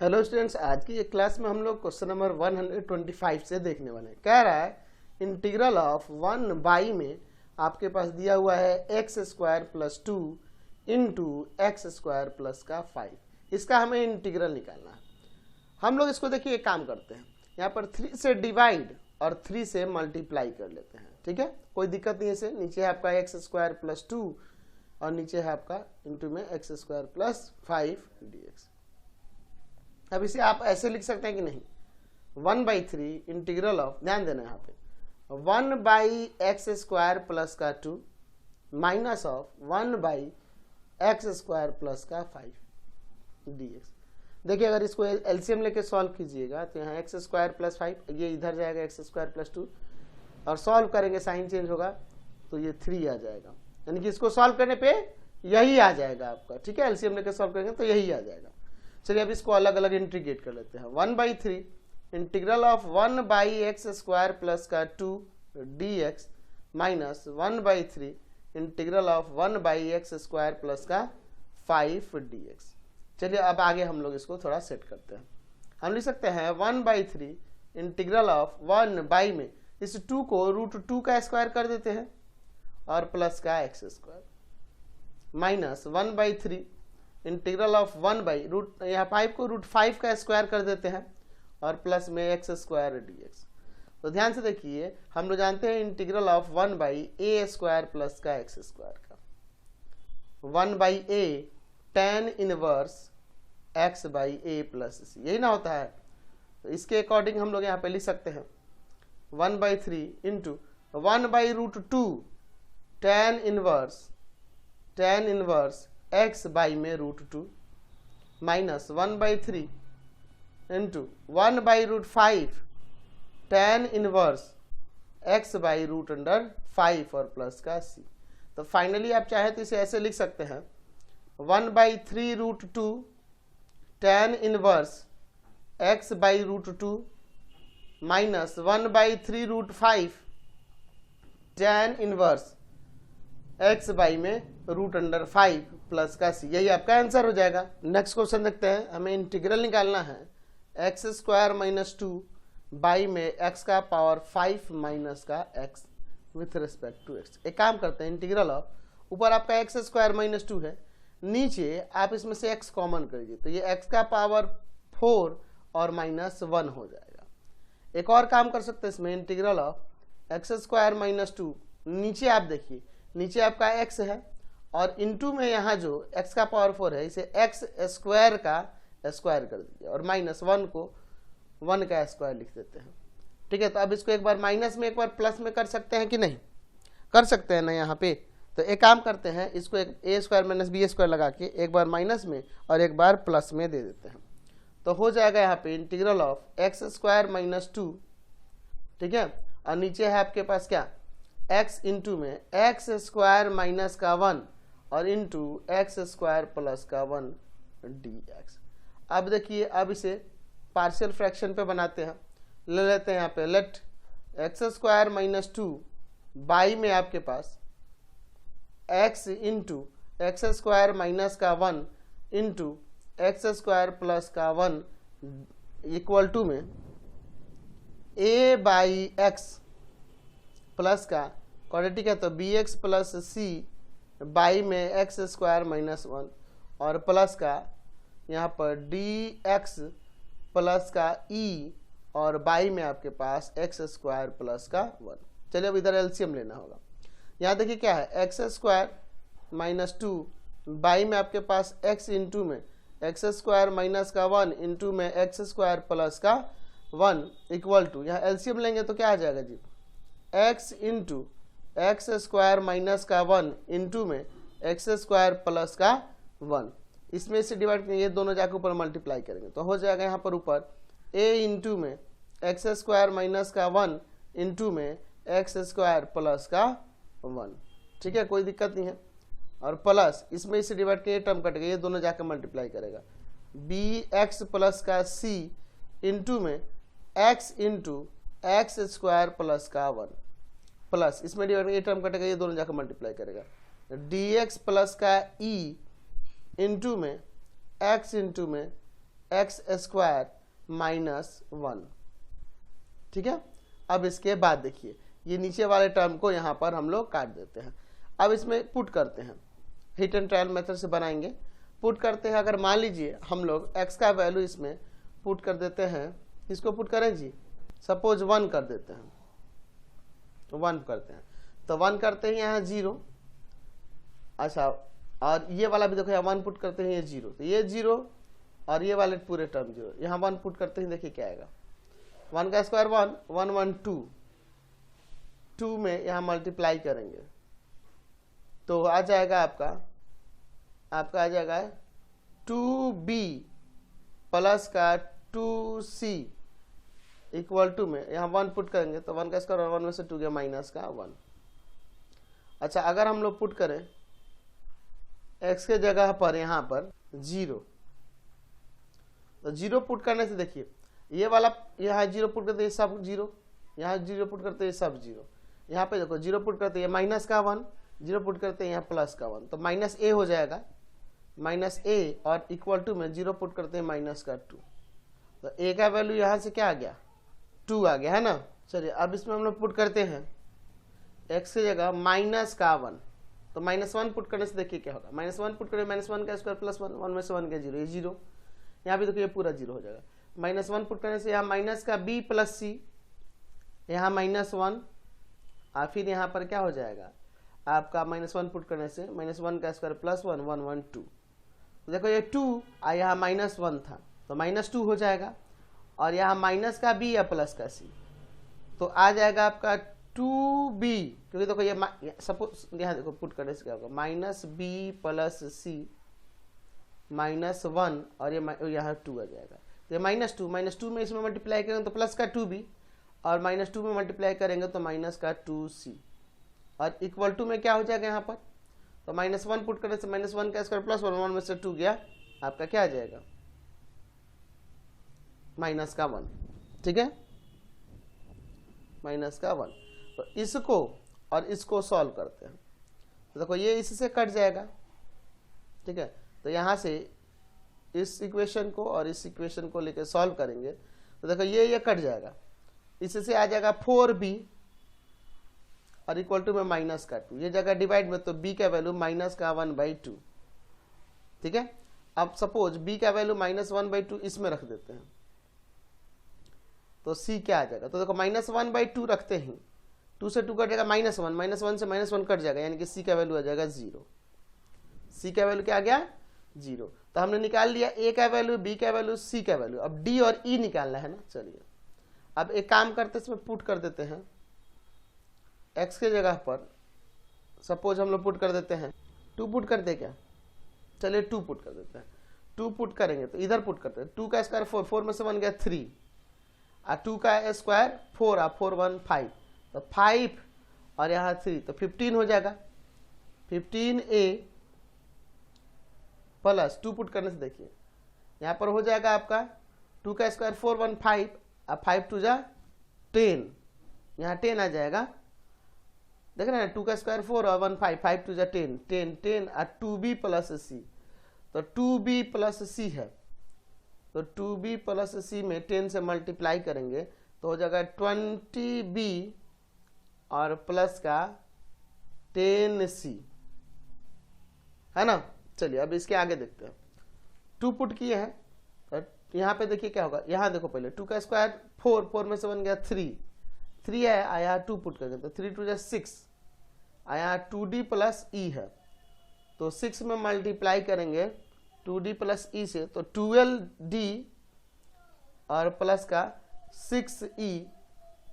Hello students, आज की ये क्लास में हम लोग क्वेश्चन नंबर 125 से देखने वाले हैं। कह रहा है इंटीग्रल ऑफ 1 बाई में आपके पास दिया हुआ है x square plus 2 into x square plus का 5। इसका हमें इंटीग्रल निकालना है। हम लोग इसको देखिए एक काम करते हैं, यहाँ पर 3 से डिवाइड और 3 से मल्टीप्लाई कर लेते हैं। ठीक है, कोई दिक्कत नहीं है इसे। नीचे है आपका एक्स स्क्वायर प्लस 2 और नीचे है आपका इंटू में एक्स स्क्वायर प्लस 5 dx। अब इसे आप ऐसे लिख सकते हैं कि नहीं, 1/3 इंटीग्रल ऑफ, ध्यान देना यहाँ पे, 1/x स्क्वायर प्लस का 2 minus of 1/x square plus का 5 dx। देखिए अगर इसको एलसीएम लेके सॉल्व कीजिएगा तो यहाँ एक्स स्क्वायर प्लस 5, ये इधर जाएगा एक्स स्क्वायर प्लस 2 और सॉल्व करेंगे साइन चेंज होगा तो ये 3 आ जाएगा, यानी कि इसको सॉल्व करने पे यही आ जाएगा आपका। ठीक है, एलसीएम लेके सॉल्व करेंगे तो यही आ जाएगा। चलिए अब इसको अलग अलग इंटीग्रेट कर लेते हैं। 1/3 integral of 1/x square plus का 2 dx minus 1/3 integral of 1/x square plus का 5 dx। चलिए अब आगे हम लोग इसको थोड़ा सेट करते हैं। हम लिख सकते हैं 1/3 इंटीग्रल ऑफ 1 में इस 2 को √2 का स्क्वायर कर देते हैं और प्लस का x square minus 1/3 integral of 1 यहाँ 5 को √5 का स्क्वायर कर देते हैं और प्लस में एक्स स्क्वायर dx। तो ध्यान से देखिए, हम लोग जानते हैं integral of 1/a square plus का एक्स स्क्वायर का 1/a tan inverse x/a plus c, यही ना होता है। तो इसके अकॉर्डिंग हम लोग यहाँ पे लिख सकते हैं 1/3 into 1/√2 tan inverse x by में √2 minus 1/3 into 1/√5 tan inverse x by √5 और प्लस का c। तो फाइनली आप चाहे तो इसे ऐसे लिख सकते हैं 1/3√2 tan inverse x by √2 minus 1/3√5 tan inverse x by में √5 प्लस का c। यही आपका आंसर हो जाएगा। नेक्स्ट क्वेश्चन देखते हैं। हमें इंटीग्रल निकालना है एक्स स्क्वायर माइनस 2 बाई में x का पावर 5 माइनस का x with respect to x। एक काम करते हैं, इंटीग्रल ऑफ, ऊपर आपका एक्स स्क्वायर माइनस 2 है, नीचे आप इसमें से x कॉमन करिए तो ये x का पावर 4 और माइनस 1 हो जाएगा। एक और काम कर सकते हैं इसमें, integral of x square minus 2, नीचे आप देखिए, नीचे आपका x है और इनटू में यहाँ जो x का पावर 4 है इसे x स्क्वायर का स्क्वायर कर दीजिए और माइनस 1 को 1 का स्क्वायर लिख देते हैं। ठीक है, तो अब इसको एक बार माइनस में एक बार प्लस में कर सकते हैं कि नहीं, कर सकते हैं ना यहाँ पे। तो एक काम करते हैं, इसको एक a square minus b square लगा के एक बार माइनस में और एक बार प्लस में दे देते हैं। तो हो जाएगा यहाँ पे integral of x square minus 2, ठीक है, और नीचे है आपके पास क्या, x इंटू में एक्स स्क्वायर माइनस का 1 और इंटू एक्स स्क्वायर प्लस का 1 dx। अब देखिए, अब इसे पार्शियल फ्रैक्शन पे बनाते हैं। ले लेते हैं यहाँ पे, let x square minus 2 by में आपके पास x into x square minus का 1 इंटू एक्स स्क्वायर प्लस का 1 इक्वल टू में a/x प्लस का क्वाड्रेटिक है तो bx प्लस c बाई में एक्स स्क्वायर माइनस 1 और प्लस का यहाँ पर dx प्लस का e और बाई में आपके पास एक्स स्क्वायर प्लस का 1। चलिए अब इधर एलसीएम लेना होगा। यहाँ देखिए क्या है, एक्स स्क्वायर माइनस 2 बाई में आपके पास x इंटू में एक्स स्क्वायर माइनस का 1 इंटू में एक्स स्क्वायर प्लस का 1 इक्वल टू, यहाँ एलसीएम लेंगे तो क्या आ जाएगा जी, x into x square minus का 1 इंटू में एक्स स्क्वायर प्लस का 1। इसमें से डिवाइड करेंगे, ये दोनों जाकर ऊपर मल्टीप्लाई करेंगे तो हो जाएगा यहाँ पर ऊपर a इंटू में एक्स स्क्वायर माइनस का 1 इंटू में एक्स स्क्वायर प्लस का 1। ठीक है, कोई दिक्कत नहीं है। और प्लस इसमें से डिवाइड करिए, टर्म कट गया, ये दोनों जाकर मल्टीप्लाई करेगा, bx प्लस का c इंटू में x into x square plus का 1 प्लस इसमें डिवाइड ये टर्म कटेगा, ये दोनों जाकर मल्टीप्लाई करेगा, dx प्लस का e इंटू में x इंटू में एक्स स्क्वायर माइनस 1। ठीक है, अब इसके बाद देखिए ये नीचे वाले टर्म को यहाँ पर हम लोग काट देते हैं। अब इसमें पुट करते हैं, हिट एंड ट्रायल मेथड से बनाएंगे। पुट करते हैं, अगर मान लीजिए हम लोग x का वैल्यू इसमें पुट कर देते हैं, इसको पुट करें जी, सपोज 1 कर देते हैं, 1 करते हैं तो 1 करते हैं यहाँ 0। अच्छा, और ये वाला भी देखो यहाँ 1 पुट करते हैं ये 0, तो ये 0 और ये वाले पूरे टर्म 0, यहाँ 1 पुट करते हैं, देखिए क्या आएगा, 1 का स्क्वायर 1, 1 1 2 में यहाँ मल्टीप्लाई करेंगे तो आ जाएगा आपका आ जाएगा 2b प्लस का 2c इक्वल टू में यहाँ 1 पुट करेंगे तो 1 का स्क्वायर 1 में से 2 गया माइनस का 1। अच्छा, अगर हम लोग पुट करें x के जगह पर यहाँ पर 0, तो 0 पुट करने से देखिए ये वाला यहाँ 0 पुट करते हैं सब 0, यहाँ 0 पुट करते हैं सब 0, यहाँ पे देखो 0 पुट करते हैं माइनस का 1, 0 पुट करते हैं यहाँ प्लस का 1, तो माइनस a हो जाएगा, माइनस a, और इक्वल टू में 0 पुट करते हैं माइनस का 2, तो a का वैल्यू यहाँ से क्या आ गया, 2 आ गया है ना। चलिए अब इसमें हम लोग पुट करते हैं x की जगह माइनस का 1, तो माइनस 1 पुट करने से देखिए क्या होगा, माइनस 1 पुट करें, माइनस 1 का स्क्वायर प्लस 1, 1 में से 1 का 0, ये 0, यहाँ भी देखो ये पूरा 0 हो जाएगा। माइनस 1 पुट करने से यहाँ माइनस का b प्लस c, यहाँ माइनस 1, और फिर यहाँ पर क्या हो जाएगा आपका माइनस 1 पुट करने से माइनस 1 का स्क्वायर प्लस 1, 1 1 2, तो देखो ये 2 और यहाँ माइनस 1 था तो माइनस 2 हो जाएगा, और यहाँ माइनस का b या प्लस का c, तो आ जाएगा आपका 2b, क्योंकि देखो ये सपोज यहाँ देखो पुट करने से क्या होगा, minus b plus c minus 1, और ये यहाँ 2 आ जाएगा, तो ये माइनस 2 में इसमें मल्टीप्लाई करेंगे तो प्लस का 2b, और माइनस 2 में मल्टीप्लाई करेंगे तो माइनस का 2c, और इक्वल टू में क्या हो जाएगा यहाँ पर, तो माइनस 1 पुट करने से माइनस 1 का स्क्वायर प्लस 1, 1 में से 2 गया, आपका क्या आ जाएगा माइनस का 1। ठीक है, माइनस का 1, तो इसको और इसको सॉल्व करते हैं, तो देखो ये इससे कट जाएगा। ठीक है, तो यहाँ से इस इक्वेशन को और इस इक्वेशन को लेकर सॉल्व करेंगे तो देखो ये कट जाएगा, इससे आ जाएगा 4b और इक्वल टू में माइनस का 2, ये जगह डिवाइड में तो b का वैल्यू माइनस का 1/2। ठीक है, अब सपोज b का वैल्यू माइनस 1/2 इसमें रख देते हैं तो c क्या आ जाएगा, तो देखो माइनस 1/2 रखते हैं, 2 से 2 कट जाएगा माइनस 1, माइनस 1 से माइनस 1 कट जाएगा, यानी कि c का वैल्यू आ जाएगा 0। c का वैल्यू क्या आ गया 0, तो हमने निकाल लिया a का वैल्यू, b का वैल्यू, c का वैल्यू, अब d और e निकालना है ना। चलिए अब एक काम करते इसमें पुट कर देते हैं, x के जगह पर सपोज हम लोग पुट कर देते हैं 2 पुट करते क्या, चलिए 2 पुट कर देते हैं, 2 पुट करेंगे तो इधर पुट करते हैं, 2 का स्क्वायर 4, 4 में से 1 गया 3, और 2 का स्क्वायर 4, 4 1 5, तो 5 और यहाँ 3 तो 15 हो जाएगा, 15a प्लस 2 पुट करने से देखिए यहाँ पर हो जाएगा आपका 2 का स्क्वायर 4 1 5, और 5 2 जा 10, यहाँ 10 आ जाएगा, देख रहे हैं 2 का स्क्वायर 4 और 1 5, 5 2 जा 10 10 10, और 2b प्लस c, तो 2b प्लस c है, तो 2b प्लस c में 10 से मल्टीप्लाई करेंगे तो हो जाएगा 20b और प्लस का 10c, है ना। चलिए अब इसके आगे देखते हैं, 2 पुट किए हैं तो यहाँ पे देखिए क्या होगा, यहाँ देखो पहले 2 का स्क्वायर 4, 4 में से 1 गया 3 है, आया 2 पुट करेंगे तो 3 2 जा 6, आया 2d प्लस e है, तो 6 में मल्टीप्लाई करेंगे 2d प्लस e से तो 12d और प्लस का 6e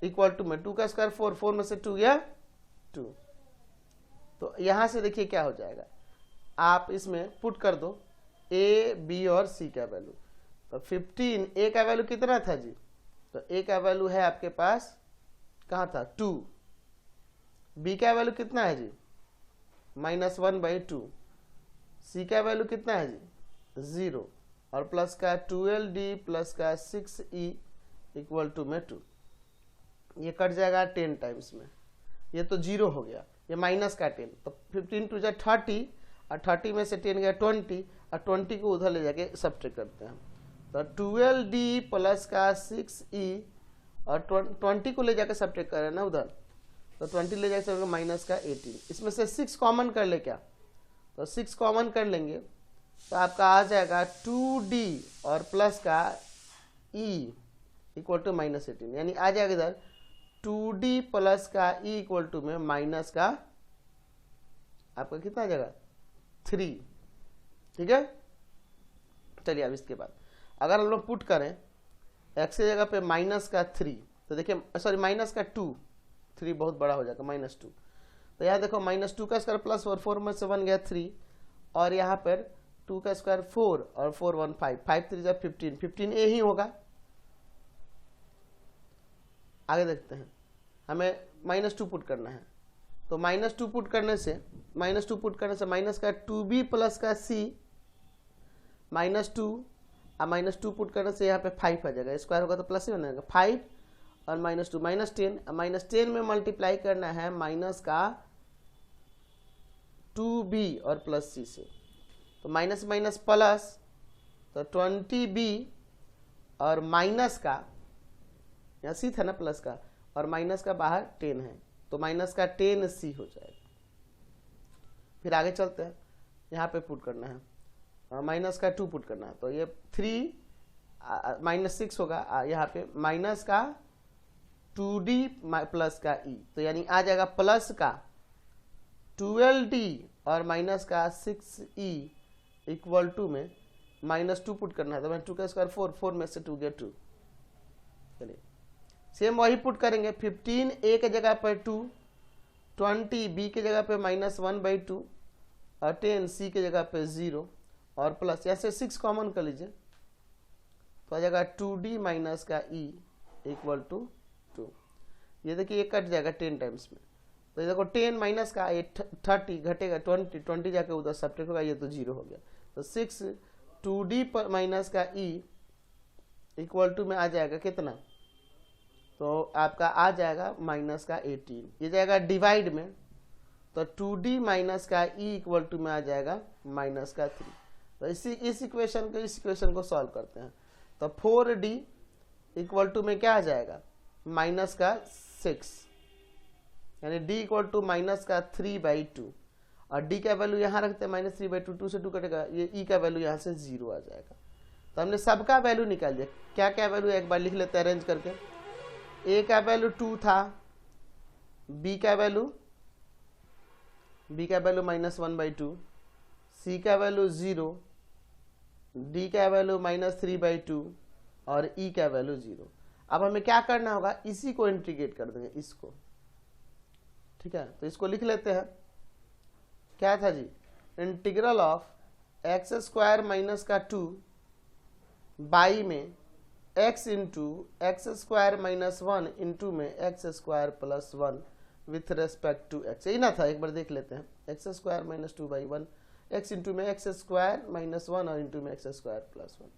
इक्वल टू में 2 का स्क्वायर 4, 4 में से 2 गया 2, तो यहाँ से देखिए क्या हो जाएगा, आप इसमें पुट कर दो a b और c का वैल्यू, तो 15 a का वैल्यू कितना था जी, तो a का वैल्यू है आपके पास कहाँ था 2, b का वैल्यू कितना है जी माइनस 1/2, c का वैल्यू कितना है जी 0, और प्लस का 12d प्लस का 6e इक्वल टू में 2, ये कट जाएगा 10 टाइम्स में, ये तो 0 हो गया, ये माइनस का 10, तो 15 2 जा 30, और 30 में से 10 गया 20, और 20 को उधर ले जाके सब्ट्रैक्ट करते हैं, तो 12d प्लस का 6e और 20 को ले जाकर सब्ट्रैक्ट कर रहे हैं ना उधर, तो 20 ले जाकर माइनस का 18। इसमें से 6 कॉमन कर ले क्या, तो 6 कॉमन कर लेंगे तो आपका आ जाएगा 2d और प्लस का e इक्वल टू माइनस 18, यानी आ जाएगा इधर 2d प्लस का e इक्वल टू में माइनस का आपका कितना आ जाएगा 3। ठीक है, चलिए अब इसके बाद अगर हम लोग पुट करें x की जगह पे माइनस का 3, तो देखिए सॉरी माइनस का 2, 3 बहुत बड़ा हो जाएगा -2, तो यहाँ देखो -2 का स्क्वायर प्लस 4, 4 में से 1 गया 3, और यहाँ पर 2 का स्क्वायर 4 और 4 1 5, 5 3 जब 15, 15a ही होगा। आगे देखते हैं, हमें -2 पुट करना है, तो -2 पुट करने से माइनस का 2b प्लस का c -2 और -2 पुट करने से यहाँ पे 5 आ जाएगा, स्क्वायर होगा तो प्लस ही बनेगा 5 और -2 -10, -10 में मल्टीप्लाई करना है माइनस का 2b और प्लस c से, तो माइनस माइनस प्लस, तो 20b और माइनस का यहाँ c था ना प्लस का, और माइनस का बाहर 10 है, तो माइनस का 10c हो जाएगा। फिर आगे चलते हैं, यहाँ पे पुट करना है माइनस का 2 पुट करना है, तो ये 3 -6 होगा, यहाँ पे माइनस का 2d प्लस का e, तो यानी आ जाएगा प्लस का 12d और माइनस का 6e इक्वल टू में -2 पुट करना है, तो मैं 2 का स्क्वायर 4, 4 में से 2 गया 2। चलिए सेम वही पुट करेंगे, 15a के जगह पर 2, 20b के जगह पे -1/2 और 10c के जगह पे 0 और प्लस यहाँ से 6 कॉमन कर लीजिए, तो आ जाएगा 2d माइनस का e इक्वल टू 2। ये देखिए ये कट जाएगा 10 टाइम्स में, तो ये देखो 10 माइनस का 30 घटेगा 20, 20 जाके उधर सब्ट्रैक्ट होगा, ये तो 0 हो गया, तो 6 2d माइनस का e इक्वल टू में आ जाएगा कितना, तो आपका आ जाएगा माइनस का 18, ये जाएगा डिवाइड में, तो 2d माइनस का e इक्वल टू में आ जाएगा माइनस का 3। तो इस इक्वेशन को सॉल्व करते हैं, तो 4d इक्वल टू में क्या आ जाएगा माइनस का 6, यानी d इक्वल टू माइनस का 3/2, और d का वैल्यू यहाँ रखते हैं -3/2, 2 से 2 कटेगा, ये e का वैल्यू यहाँ से 0 आ जाएगा। तो हमने सबका वैल्यू निकाल दिया, क्या क्या वैल्यू एक बार लिख लेते हैं अरेंज करके। a का वैल्यू 2 था, b का वैल्यू -1/2, c का वैल्यू 0, d का वैल्यू -3/2 और e का वैल्यू 0। अब हमें क्या करना होगा, इसी को इंटीग्रेट कर देंगे इसको, ठीक है, तो इसको लिख लेते हैं, क्या था जी, इंटीग्रल ऑफ x² माइनस का 2 बाई में x into x² minus 1 into में x² plus 1 with respect to x, यही ना था, एक बार देख लेते हैं, x² माइनस 2/1 x इंटू में x² माइनस 1 और इंटू में x² प्लस 1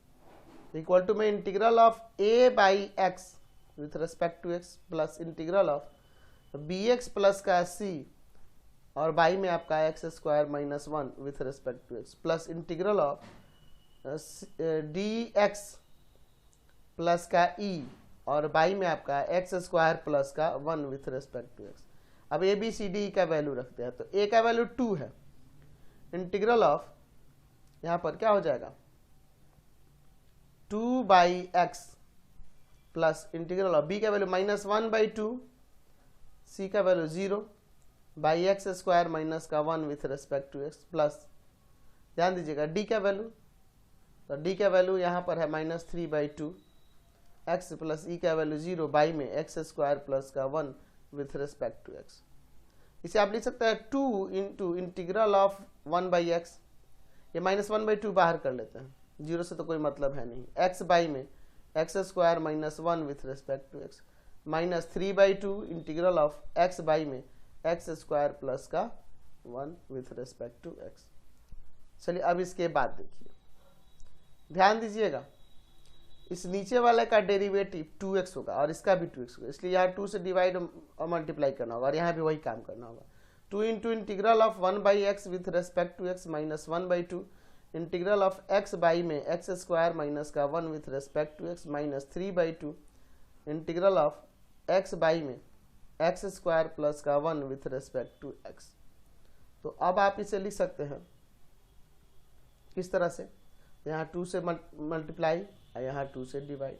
इक्वल टू में integral of a by x with respect to x plus integral of bx plus का c और बाई में आपका x² minus 1 with respect to x plus integral of dx plus का e और by में आपका x² plus का 1 with respect to x। अब a b c d का वैल्यू रखते हैं, तो a का वैल्यू 2 है, इंटीग्रल ऑफ यहाँ पर क्या हो जाएगा 2/x plus integral of b का वैल्यू -1/2, c का वैल्यू 0 बाई x² माइनस का 1 with respect to x plus, ध्यान दीजिएगा d का वैल्यू, तो d का वैल्यू यहाँ पर है -3/2 x प्लस e का वैल्यू 0 बाई में x² प्लस का 1 विथ रेस्पेक्ट टू x। इसे आप लिख सकते हैं 2 इंटू इंटीग्रल ऑफ 1/x, ये -1/2 बाहर कर लेते हैं, 0 से तो कोई मतलब है नहीं, x बाई में x² minus 1 with respect to x -3/2 integral of x by में x² प्लस का 1 विथ रेस्पेक्ट टू x। चलिए अब इसके बाद देखिए, ध्यान दीजिएगा, इस नीचे वाले का डेरिवेटिव 2x होगा और इसका भी 2x होगा, इसलिए यहाँ 2 से डिवाइड और मल्टीप्लाई करना होगा और यहाँ भी वही काम करना होगा। 2 into integral of 1/x with respect to x -1/2 integral of x by में एक्स स्क्वायर माइनस का 1 with respect to x minus 3/2 integral of x by में एक्स स्क्वायर प्लस का 1 विथ रेस्पेक्ट टू एक्स। तो अब आप इसे लिख सकते हैं किस तरह से, यहाँ 2 से मल्टीप्लाई और यहाँ 2 से डिवाइड,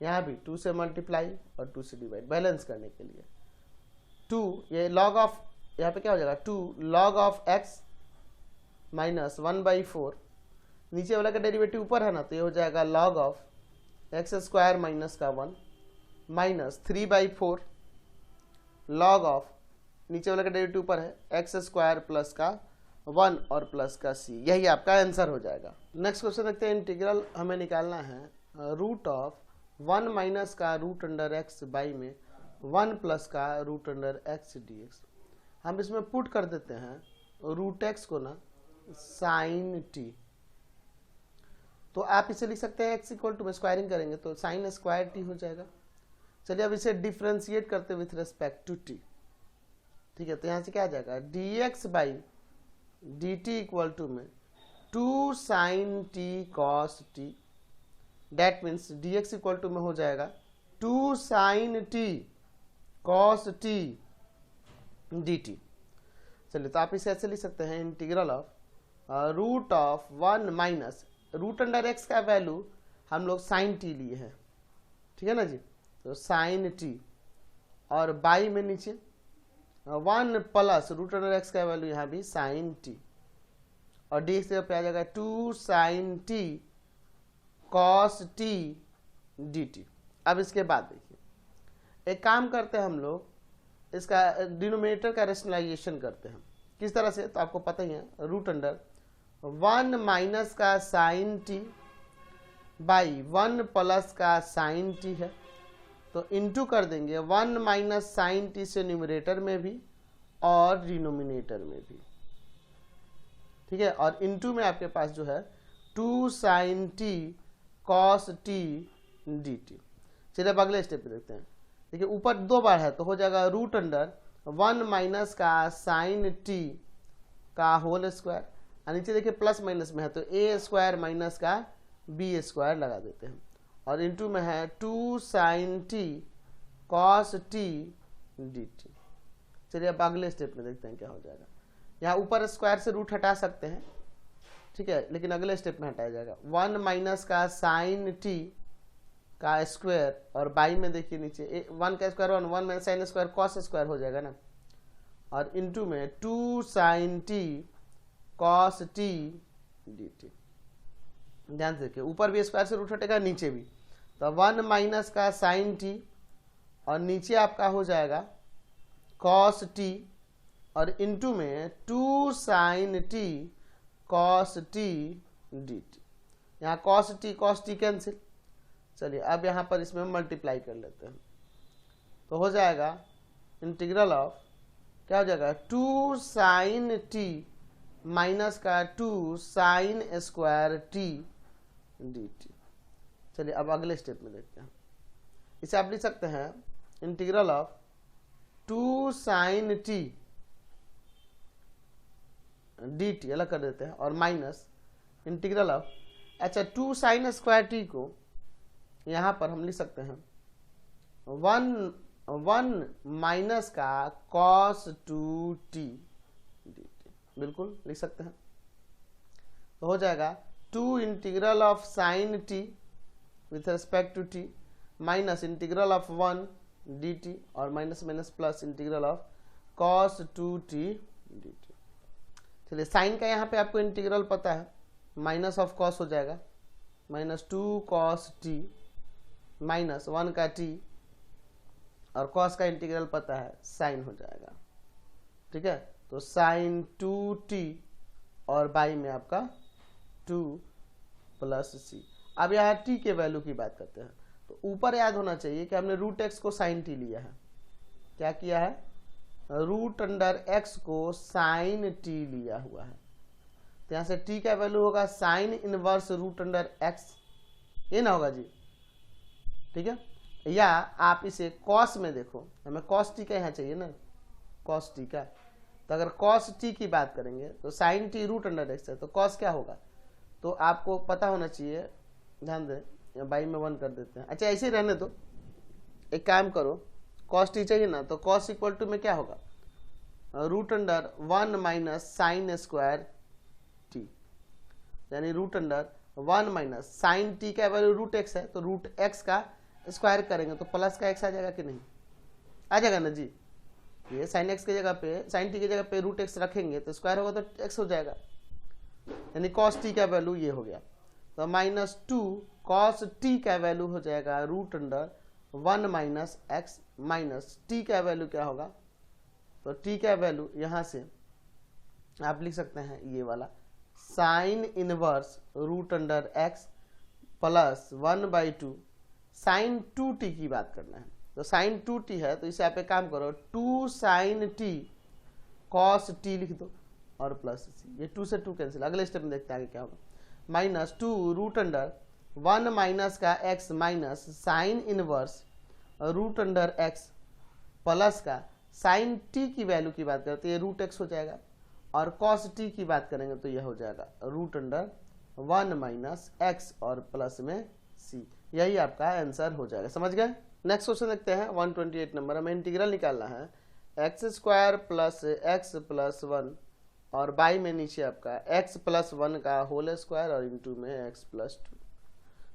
यहाँ भी 2 से मल्टीप्लाई और 2 से डिवाइड, बैलेंस करने के लिए 2 ये लॉग ऑफ, यहाँ पे क्या हो जाएगा 2 लॉग ऑफ एक्स माइनस 1/4, नीचे वाला का डेरिवेटिव ऊपर है ना, तो ये हो जाएगा log of x square minus का 1 माइनस 3/4 लॉग ऑफ, नीचे वाला का डेरिवेटिव ऊपर है एक्स स्क्वायर प्लस का 1 और प्लस का c, यही आपका आंसर हो जाएगा। नेक्स्ट क्वेश्चन देखते हैं। इंटीग्रल हमें निकालना है रूट ऑफ 1 माइनस का रूट अंडर एक्स बाई में 1 प्लस का रूट अंडर एक्स dx। हम इसमें पुट कर देते हैं रूट एक्स को ना साइन टी, तो आप इसे लिख सकते हैं एक्स इक्वल टू में स्क्वायरिंग करेंगे तो साइन स्क्वायर टी हो जाएगा। चलिए अब इसे डिफ्रेंशिएट करते विथ रिस्पेक्ट टू टी, ठीक है, तो यहाँ से क्या आ जाएगा dx by dt equal to में 2 sine t cos t, that means dx equal to में हो जाएगा 2 sine t cos t dt। चलिए तो आप इसे ऐसे लिख सकते हैं integral of root of 1 minus root under x का वैल्यू हम लोग साइन टी लिए हैं, ठीक है ना जी, तो साइन टी और बाई में नीचे 1 प्लस रूट अंडर एक्स का वैल्यू यहाँ भी साइन टी और डी एक्स पे आ जाएगा 2 sine t cos t D t. अब इसके बाद देखिए एक काम करते हैं हम लोग, इसका डिनोमिनेटर का रेशनलाइजेशन करते हैं किस तरह से, तो आपको पता ही है रूट अंडर 1 माइनस का साइन टी बाई 1 प्लस का साइन टी है, तो इंटू कर देंगे 1 माइनस साइन टी से न्यूमरेटर में भी और डिनोमिनेटर में भी, ठीक है, और इंटू में आपके पास जो है 2 sine t cos t D T. चलिए अब अगले स्टेप पे देखते हैं। देखिए ऊपर 2 बार है तो हो जाएगा रूट अंडर 1 माइनस का साइन टी का होल स्क्वायर, और नीचे देखिए प्लस माइनस में है तो ए स्क्वायर माइनस का बी स्क्वायर लगा देते हैं, और इंटू में है 2 sine t cos t D T. चलिए अब अगले स्टेप में देखते हैं क्या हो जाएगा। यहाँ ऊपर स्क्वायर से रूट हटा सकते हैं, ठीक है, लेकिन अगले स्टेप में हटाया जाएगा 1 माइनस का साइन टी का स्क्वायर, और बाई में देखिए नीचे 1 का square 1 minus sine square cos square हो जाएगा ना, और इंटू में 2 sine t cos t D t. ध्यान से देखिए ऊपर भी स्क्वायर से रूट हटेगा नीचे भी, तो 1 माइनस का साइन टी और नीचे आपका हो जाएगा कॉस टी और इंटू में 2 sine t cos t D t. यहाँ कॉस टी कैंसिल। चलिए अब यहाँ पर इसमें मल्टीप्लाई कर लेते हैं, तो हो जाएगा इंटीग्रल ऑफ क्या हो जाएगा 2 साइन टी माइनस का 2 sign square T D T. चलिए अब अगले स्टेप में देखते हैं। इसे आप लिख सकते हैं integral of 2 sine t D t, अलग कर देते हैं, और माइनस इंटीग्रल ऑफ, अच्छा 2 साइन स्क्वायर टी को यहाँ पर हम लिख सकते हैं 1 माइनस का कॉस 2 टी डी टी, बिल्कुल लिख सकते हैं। तो हो जाएगा 2 integral of sine T with respect to T minus integral of 1 D T और minus minus plus integral of cos 2 T D T. चलिए साइन का यहाँ पे आपको इंटीग्रल पता है, माइनस ऑफ कॉस हो जाएगा माइनस 2 कॉस टी माइनस 1 का टी, और कॉस का इंटीग्रल पता है साइन हो जाएगा, ठीक है, तो साइन 2 टी और बाई में आपका 2 प्लस सी। अब यहाँ टी के वैल्यू की बात करते हैं, तो ऊपर याद होना चाहिए कि हमने रूट एक्स को साइन टी लिया है, क्या किया है रूट अंडर एक्स को साइन टी लिया हुआ है, तो यहाँ से टी का वैल्यू होगा sine inverse root under x, ये ना होगा जी, ठीक है, या आप इसे कॉस में देखो, हमें कॉस टी का यहाँ चाहिए ना कॉस टी का, तो अगर कॉस टी की बात करेंगे तो sine t root under x है, तो कॉस क्या होगा तो आपको पता होना चाहिए, ध्यान दें, बाई में 1 कर देते हैं। अच्छा ऐसे ही रहने दो, एक काम करो, कॉस टी चाहिए ना, तो कॉस इक्वल टू में क्या होगा, root under 1 minus sine square T, यानी root under 1 minus sine T का वैल्यू रूट एक्स है, तो रूट एक्स का स्क्वायर करेंगे तो प्लस का एक्स आ जाएगा कि नहीं, आ जाएगा ना जी। ये साइन एक्स की जगह पे, साइन टी की जगह पे रूट एक्स रखेंगे तो स्क्वायर होगा तो एक्स हो जाएगा, यानी कॉस टी का वैल्यू ये हो गया। तो माइनस 2 कॉस टी का वैल्यू हो जाएगा root under 1 minus x, minus t का वैल्यू क्या होगा, तो टी का वैल्यू यहां से आप लिख सकते हैं ये वाला sine inverse root under x plus 1/2 sine 2t की बात करना है, तो साइन 2t है तो इसे आप एक काम करो 2 साइन टी कॉस टी लिख दो और प्लस ये 2 से 2 कैंसिल, अगले स्टेप में देखते हैं आगे क्या होगा, माइनस 2 रूट अंडर 1 माइनस का x minus sine inverse root under x plus का साइन t की वैल्यू की बात करते हैं ये रूट x हो जाएगा, और कॉस t की बात करेंगे तो यह हो जाएगा रूट अंडर 1 माइनस एक्स और प्लस में c, यही आपका आंसर हो जाएगा। समझ गए। नेक्स्ट क्वेश्चन देखते हैं 128 नंबर, हमें इंटीग्रल निकालना है x square plus x plus 1 और बाई में नीचे आपका x प्लस 1 का होल स्क्वायर और इंटू में x प्लस 2।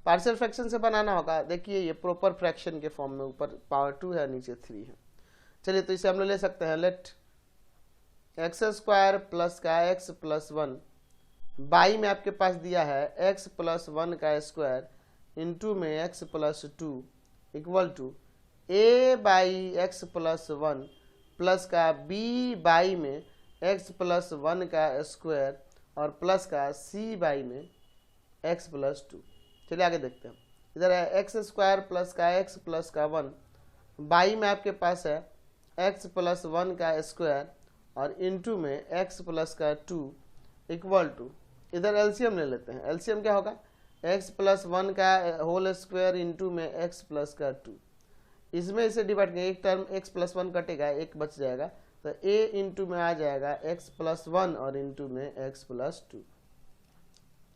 पार्शियल फ्रैक्शन से बनाना होगा, देखिए ये प्रॉपर फ्रैक्शन के फॉर्म में, ऊपर पावर 2 है नीचे 3 है। चलिए तो इसे हम लोग ले सकते हैं, लेट एक्स स्क्वायर प्लस का x प्लस 1 बाई में आपके पास दिया है x प्लस 1 का स्क्वायर इंटू में x plus 2 equal to a by x plus 1 plus का b बाई में x प्लस 1 का स्क्वायर और प्लस का c बाई में x प्लस 2। चलिए आगे देखते हैं, इधर है एक्स स्क्वायर प्लस का x प्लस का 1 बाई में आपके पास है x प्लस 1 का स्क्वायर और इंटू में x प्लस का 2 इक्वल टू, इधर एलसीएम ले लेते हैं, एलसीएम क्या होगा x प्लस 1 का होल स्क्वायर इंटू में x प्लस का 2, इसमें इसे डिवाइड करेंगे, एक टर्म x प्लस 1 कटेगा, एक बच जाएगा, तो a इंटू में आ जाएगा x प्लस 1 और इंटू में x प्लस 2,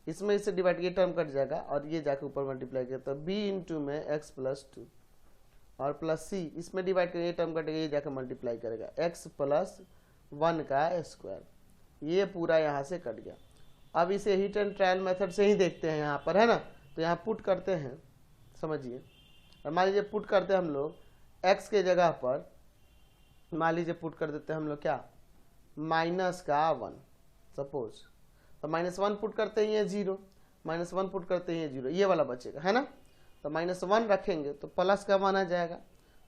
इसमें इसे डिवाइड ये टर्म कट जाएगा और ये जाके ऊपर मल्टीप्लाई किया तो b इंटू में x प्लस 2 और प्लस c, इसमें डिवाइड करके ये टर्म कटेगा, ये जाकर मल्टीप्लाई करेगा x प्लस 1 का स्क्वायर, ये पूरा यहाँ से कट गया। अब इसे हीट एंड ट्रायल मेथड से ही देखते हैं यहाँ पर, है ना, तो यहाँ पुट करते हैं, समझिए, मान लीजिए पुट करते हैं हम लोग x के जगह पर, मान लीजिए पुट कर देते हैं हम लोग क्या, माइनस का 1 सपोज, तो -1 पुट करते हैं ये 0, -1 पुट करते हैं ये 0, ये वाला बचेगा, है ना, तो -1 रखेंगे तो प्लस का 1 आ जाएगा,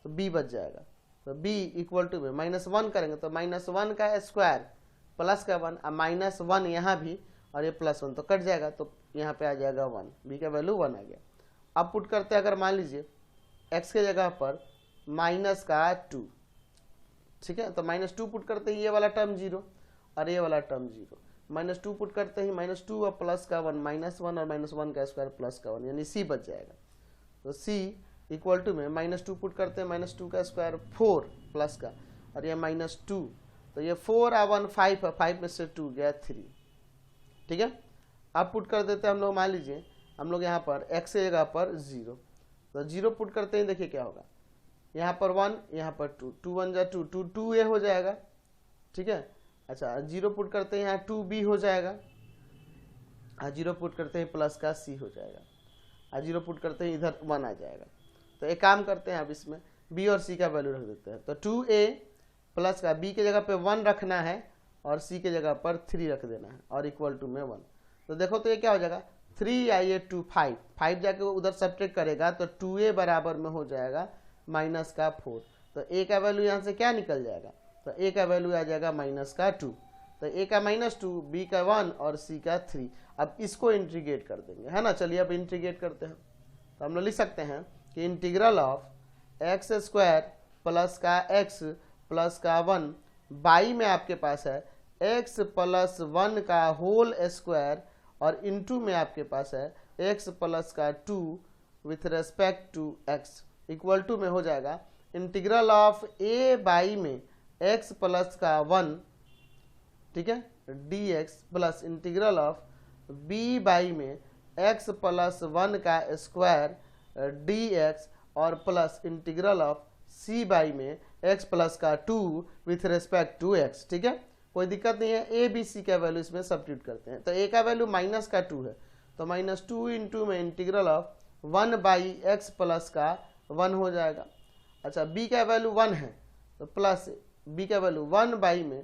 तो b बच जाएगा, तो b इक्वल टू में -1 करेंगे तो -1 का स्क्वायर प्लस का 1, अब -1 यहाँ भी और ये +1 तो कट जाएगा, तो यहाँ पे आ जाएगा 1, b का वैल्यू 1 आ गया। अब पुट करते हैं, अगर मान लीजिए x के जगह पर माइनस का 2, ठीक है, तो -2 पुट करते ही ये वाला टर्म 0 और ये वाला टर्म 0, -2 पुट करते ही -2 और प्लस का 1 -1 और -1 का स्क्वायर प्लस का 1, यानी c बच जाएगा, तो c इक्वल टू में -2 पुट करते हैं, -2 का स्क्वायर 4 प्लस का और ये -2, तो ये 4 और 1 5 है, 5 में से 2 गया 3, ठीक है। अब पुट कर देते हैं हम लोग, मान लीजिए हम लोग यहाँ पर x की जगह पर 0, तो 0 पुट करते हैं, देखिए क्या होगा, यहाँ पर 1 यहाँ पर 2, 2 1 जा 2, 2 2a हो जाएगा, ठीक है। अच्छा 0 पुट करते हैं यहाँ 2b हो जाएगा, 0 पुट करते हैं प्लस का c हो जाएगा, 0 पुट करते हैं इधर 1 आ जाएगा। तो एक काम करते हैं, अब इसमें b और c का वैल्यू रख देते हैं, तो 2a प्लस का b के जगह पे 1 रखना है और c के जगह पर 3 रख देना है और इक्वल टू में 1, तो देखो तो ये क्या हो जाएगा 3 आइए 2 5, 5 जाके उधर सब्ट्रैक्ट करेगा तो 2a बराबर में हो जाएगा माइनस का 4, तो a का वैल्यू यहाँ से क्या निकल जाएगा, तो a का वैल्यू आ जाएगा माइनस का 2, तो a का -2, b का 1 और c का 3। अब इसको इंटीग्रेट कर देंगे, है ना, चलिए अब इंटीग्रेट करते हैं, तो हम लोग लिख सकते हैं कि integral of x square plus का x प्लस का 1 बाई में आपके पास है x प्लस 1 का होल स्क्वायर और इंटू में आपके पास है x प्लस का 2 with respect to x equal to में हो जाएगा इंटीग्रल ऑफ a बाई में x प्लस का 1, ठीक है, dx plus integral of b by में एक्स प्लस 1 का स्क्वायर डी एक्स और plus integral of c by में एक्स प्लस का 2 विथ रेस्पेक्ट टू एक्स। ठीक है, कोई दिक्कत नहीं है। ए बी सी का वैल्यू इसमें सब्स्टिट्यूट करते हैं। तो ए का वैल्यू माइनस का 2 है, तो -2 इंटू में integral of 1 by x plus का 1 हो जाएगा। अच्छा, बी का वैल्यू 1 है तो प्लस बी का वैल्यू 1 बाई में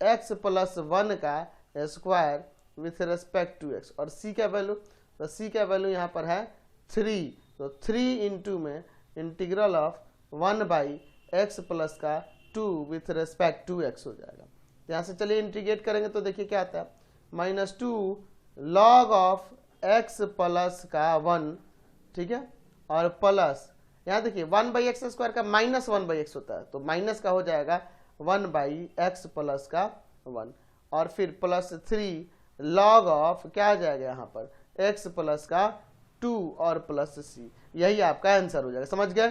एक्स प्लस 1 का square with respect to X, और सी का वैल्यू, तो सी का वैल्यू यहाँ पर है 3, तो 3 इंटू में integral of 1 by x plus का 2 विथ रेस्पेक्ट टू एक्स हो जाएगा। तो यहाँ से चलिए इंटीग्रेट करेंगे तो देखिए क्या आता है, -2 लॉग ऑफ एक्स प्लस का 1, ठीक है, और प्लस यहाँ देखिए 1 बाई एक्स स्क्वायर का -1 बाई एक्स होता है, तो माइनस का हो जाएगा 1 बाई एक्स प्लस का 1, और फिर प्लस 3 लॉग ऑफ क्या आ जाएगा यहाँ पर एक्स प्लस का 2 और प्लस सी। यही आपका आंसर हो जाएगा। समझ गए?